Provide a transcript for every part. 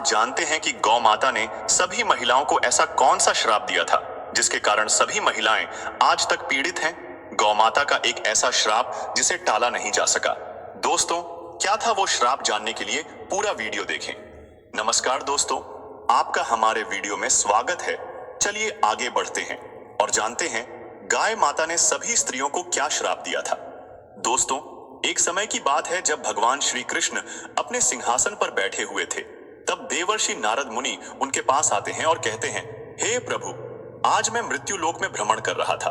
आप जानते हैं कि गौ माता ने सभी महिलाओं को ऐसा कौन सा श्राप दिया था जिसके कारण सभी महिलाएं आज तक पीड़ित हैं? गौ माता का एक ऐसा श्राप जिसे टाला नहीं जा सका। दोस्तों, क्या था वो श्राप? जानने के लिए पूरा वीडियो देखें। नमस्कार दोस्तों, आपका हमारे वीडियो में स्वागत है। चलिए आगे बढ़ते हैं और जानते हैं गाय माता ने सभी स्त्रियों को क्या श्राप दिया था। दोस्तों, एक समय की बात है जब भगवान श्री कृष्ण अपने सिंहासन पर बैठे हुए थे। तब देवर्षि नारद मुनि उनके पास आते हैं और कहते हैं, हे प्रभु, आज मैं मृत्यु लोक में भ्रमण कर रहा था।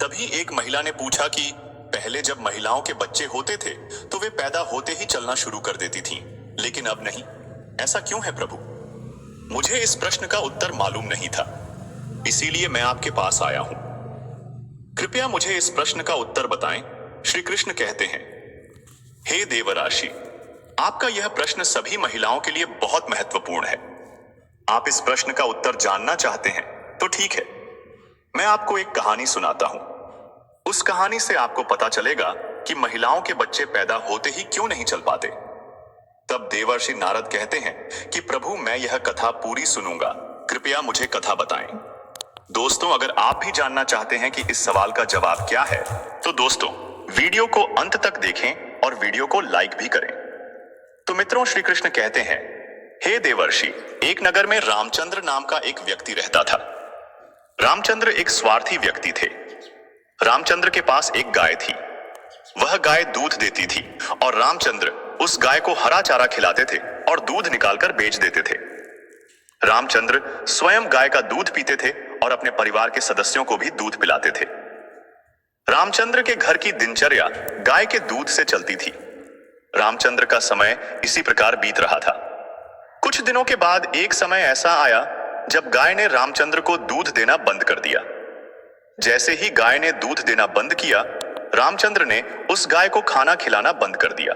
तभी एक महिला ने पूछा कि पहले जब महिलाओं के बच्चे होते थे तो वे पैदा होते ही चलना शुरू कर देती थीं, लेकिन अब नहीं। ऐसा क्यों है प्रभु? मुझे इस प्रश्न का उत्तर मालूम नहीं था, इसीलिए मैं आपके पास आया हूं। कृपया मुझे इस प्रश्न का उत्तर बताएं। श्री कृष्ण कहते हैं, हे देवराशि, आपका यह प्रश्न सभी महिलाओं के लिए बहुत महत्वपूर्ण है। आप इस प्रश्न का उत्तर जानना चाहते हैं तो ठीक है, मैं आपको एक कहानी सुनाता हूं। उस कहानी से आपको पता चलेगा कि महिलाओं के बच्चे पैदा होते ही क्यों नहीं चल पाते। तब देवर्षि नारद कहते हैं कि प्रभु, मैं यह कथा पूरी सुनूंगा, कृपया मुझे कथा बताएं। दोस्तों, अगर आप भी जानना चाहते हैं कि इस सवाल का जवाब क्या है तो दोस्तों वीडियो को अंत तक देखें और वीडियो को लाइक भी करें। तो मित्रों, श्री कृष्ण कहते हैं, हे देवर्षि, एक नगर में रामचंद्र नाम का एक व्यक्ति रहता था। रामचंद्र एक स्वार्थी व्यक्ति थे। रामचंद्र के पास एक गाय थी। वह गाय दूध देती थी और रामचंद्र उस गाय को हरा चारा खिलाते थे और दूध निकालकर बेच देते थे। रामचंद्र स्वयं गाय का दूध पीते थे और अपने परिवार के सदस्यों को भी दूध पिलाते थे। रामचंद्र के घर की दिनचर्या गाय के दूध से चलती थी। रामचंद्र का समय इसी प्रकार बीत रहा था। कुछ दिनों के बाद एक समय ऐसा आया जब गाय ने रामचंद्र को दूध देना बंद कर दिया। जैसे ही गाय ने दूध देना बंद किया, रामचंद्र ने उस गाय को खाना खिलाना बंद कर दिया।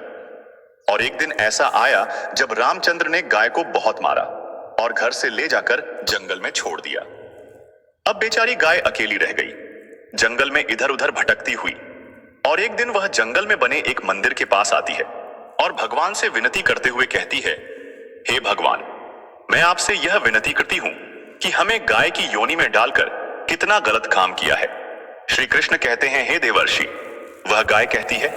और एक दिन ऐसा आया जब रामचंद्र ने गाय को बहुत मारा और घर से ले जाकर जंगल में छोड़ दिया। अब बेचारी गाय अकेली रह गई, जंगल में इधर उधर भटकती हुई। और एक दिन वह जंगल में बने एक मंदिर के पास आती है और भगवान से विनती करते हुए कहती है, हे भगवान, मैं आपसे यह विनती करती हूं कि हमें गाय की योनि में डालकर कितना गलत काम किया है। श्री कृष्ण कहते हैं, हे देवर्षि, वह गाय कहती है,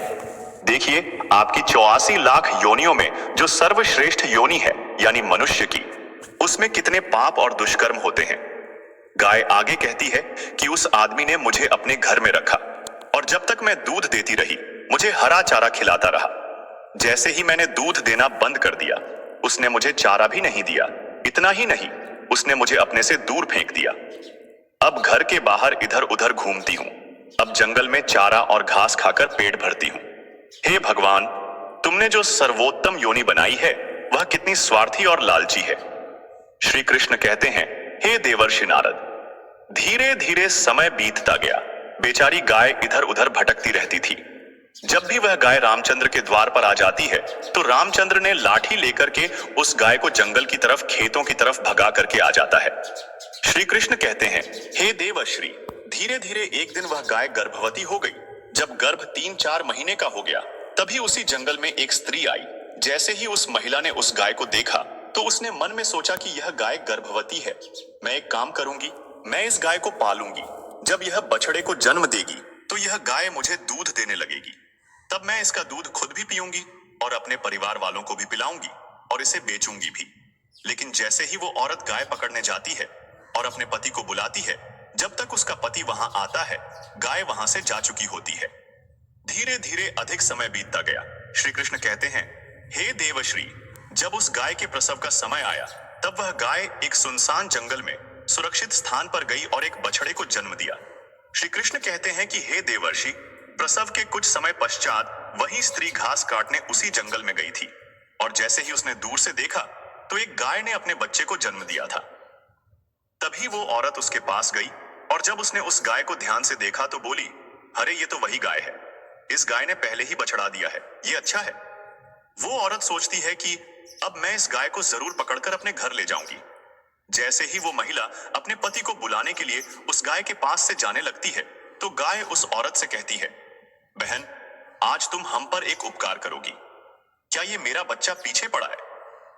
देखिए, आपकी 84 लाख योनियों में जो सर्वश्रेष्ठ योनि है यानी मनुष्य की, उसमें कितने पाप और दुष्कर्म होते हैं। गाय आगे कहती है कि उस आदमी ने मुझे अपने घर में रखा और जब तक मैं दूध देती रही मुझे हरा चारा खिलाता रहा। जैसे ही मैंने दूध देना बंद कर दिया, उसने मुझे चारा भी नहीं दिया। इतना ही नहीं, उसने मुझे अपने से दूर फेंक दिया। अब घर के बाहर इधर उधर घूमती हूं। अब जंगल में चारा और घास खाकर पेट भरती हूं। हे भगवान, तुमने जो सर्वोत्तम योनि बनाई है वह कितनी स्वार्थी और लालची है। श्री कृष्ण कहते हैं, हे देवर्षि नारद, धीरे धीरे समय बीतता गया। बेचारी गाय इधर उधर भटकती रहती थी। जब भी वह गाय रामचंद्र के द्वार पर आ जाती है तो रामचंद्र ने लाठी लेकर के उस गाय को जंगल की तरफ, खेतों की तरफ भगा करके आ जाता है। श्री कृष्ण कहते हैं, हे देवर्षि, धीरे धीरे एक दिन वह गाय गर्भवती हो गई। जब गर्भ 3-4 महीने का हो गया, तभी उसी जंगल में एक स्त्री आई। जैसे ही उस महिला ने उस गाय को देखा तो उसने मन में सोचा कि यह गाय गर्भवती है। मैं एक काम करूंगी, मैं इस गाय को पालूंगी। जब यह बछड़े को जन्म देगी तो यह गाय मुझे दूध देने लगेगी। तब मैं इसका दूध खुद भी पीऊंगी और अपने परिवार वालों को भी पिलाऊंगी और इसे बेचूंगी भी। लेकिन जैसे ही वो औरत गाय पकड़ने जाती है और अपने पति को बुलाती है, जब तक उसका पति वहां आता है, गाय वहां से जा चुकी होती है। धीरे धीरे अधिक समय बीतता गया। श्री कृष्ण कहते हैं, हे देवश्री, जब उस गाय के प्रसव का समय आया, तब वह गाय एक सुनसान जंगल में सुरक्षित स्थान पर गई और एक बछड़े को जन्म दिया। श्री कृष्ण कहते हैं कि हे देवर्षि, प्रसव के कुछ समय पश्चात वही स्त्री घास काटने उसी जंगल में गई थी और जैसे ही उसने दूर से देखा तो एक गाय ने अपने बच्चे को जन्म दिया था। तभी वो औरत उसके पास गई और जब उसने उस गाय को ध्यान से देखा तो बोली, अरे ये तो वही गाय है, इस गाय ने पहले ही बछड़ा दिया है, ये अच्छा है। वो औरत सोचती है कि अब मैं इस गाय को जरूर पकड़कर अपने घर ले जाऊंगी। जैसे ही वो महिला अपने पति को बुलाने के लिए उस गाय के पास से जाने लगती है तो गाय उस औरत से कहती है, बहन, आज तुम हम पर एक उपकार करोगी। क्या ये मेरा बच्चा पीछे पड़ा है?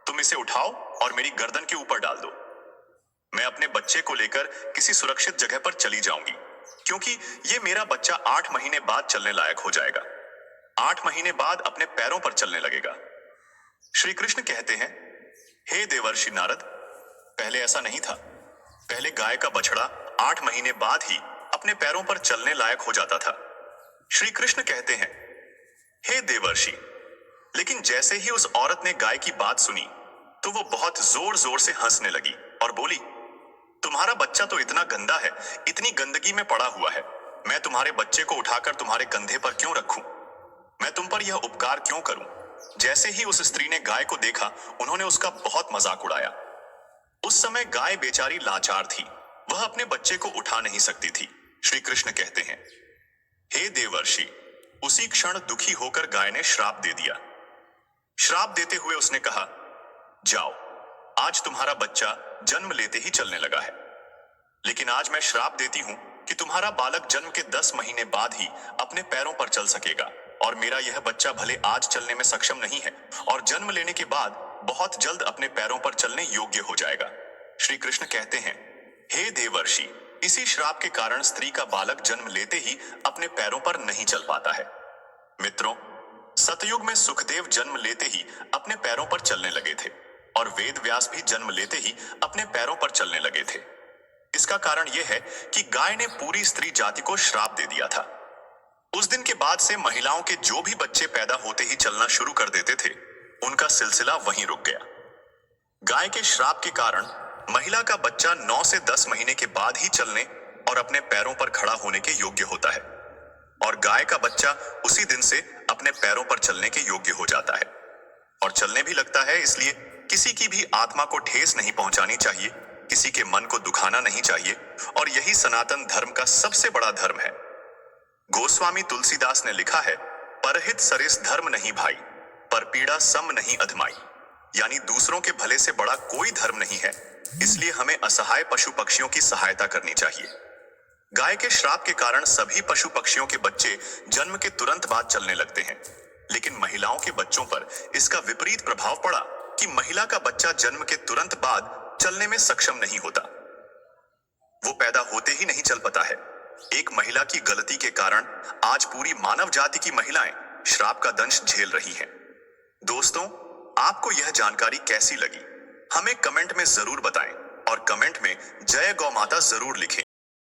तुम इसे उठाओ और मेरी गर्दन के ऊपर डाल दो। मैं अपने बच्चे को लेकर किसी सुरक्षित जगह पर चली जाऊंगी, क्योंकि ये मेरा बच्चा 8 महीने बाद चलने लायक हो जाएगा। 8 महीने बाद अपने पैरों पर चलने लगेगा। श्री कृष्ण कहते हैं, हे देवर्षि नारद, पहले ऐसा नहीं था। पहले गाय का बछड़ा 8 महीने बाद ही अपने पैरों पर चलने लायक हो जाता था। श्री कृष्ण कहते हैं, हे देवर्षि, लेकिन जैसे ही उस औरत ने गाय की बात सुनी तो वो बहुत जोर जोर से हंसने लगी और बोली, तुम्हारा बच्चा तो इतना गंदा है, इतनी गंदगी में पड़ा हुआ है। मैं तुम्हारे बच्चे को उठाकर तुम्हारे कंधे पर क्यों रखूं? मैं तुम पर यह उपकार क्यों करूं? जैसे ही उस स्त्री ने गाय को देखा, उन्होंने उसका बहुत मजाक उड़ाया। उस समय गाय बेचारी लाचार थी, वह अपने बच्चे को उठा नहीं सकती थी। श्री कृष्ण कहते हैं, हे देवर्षि, उसी क्षण दुखी होकर गाय ने श्राप दे दिया। श्राप देते हुए उसने कहा, जाओ, आज तुम्हारा बच्चा जन्म लेते ही चलने लगा है, लेकिन आज मैं श्राप देती हूं कि तुम्हारा बालक जन्म के 10 महीने बाद ही अपने पैरों पर चल सकेगा, और मेरा यह बच्चा भले आज चलने में सक्षम नहीं है और जन्म लेने के बाद बहुत जल्द अपने पैरों पर चलने योग्य हो जाएगा। श्री कृष्ण कहते हैं, हे देवर्षि, इसी श्राप के कारण स्त्री का बालक जन्म लेते ही अपने पैरों पर नहीं चल पाता है। मित्रों, सतयुग में सुखदेव जन्म लेते ही अपने पैरों पर चलने लगे थे, और वेद व्यास भी जन्म लेते ही अपने पैरों पर चलने लगे थे। इसका कारण यह है कि गाय ने पूरी स्त्री जाति को श्राप दे दिया था। उस दिन के बाद से महिलाओं के जो भी बच्चे पैदा होते ही चलना शुरू कर देते थे, उनका सिलसिला वहीं रुक गया। गाय के श्राप के कारण महिला का बच्चा 9 से 10 महीने के बाद ही चलने और अपने पैरों पर खड़ा होने के योग्य होता है, और गाय का बच्चा उसी दिन से अपने पैरों पर चलने के योग्य हो जाता है और चलने भी लगता है। इसलिए किसी की भी आत्मा को ठेस नहीं पहुंचानी चाहिए, किसी के मन को दुखाना नहीं चाहिए, और यही सनातन धर्म का सबसे बड़ा धर्म है। गोस्वामी तुलसीदास ने लिखा है, परहित सरिस धर्म नहीं भाई, पर पीड़ा सम नहीं अधमाई। यानी दूसरों के भले से बड़ा कोई धर्म नहीं है, इसलिए हमें असहाय पशु पक्षियों की सहायता करनी चाहिए। गाय के श्राप के कारण सभी पशु पक्षियों के बच्चे जन्म के तुरंत बाद चलने लगते हैं, लेकिन महिलाओं के बच्चों पर इसका विपरीत प्रभाव पड़ा कि महिला का बच्चा जन्म के तुरंत बाद चलने में सक्षम नहीं होता। वो पैदा होते ही नहीं चल पाता है। एक महिला की गलती के कारण आज पूरी मानव जाति की महिलाएं श्राप का दंश झेल रही हैं। दोस्तों, आपको यह जानकारी कैसी लगी? हमें कमेंट में जरूर बताएं, और कमेंट में जय गौ माता जरूर लिखें।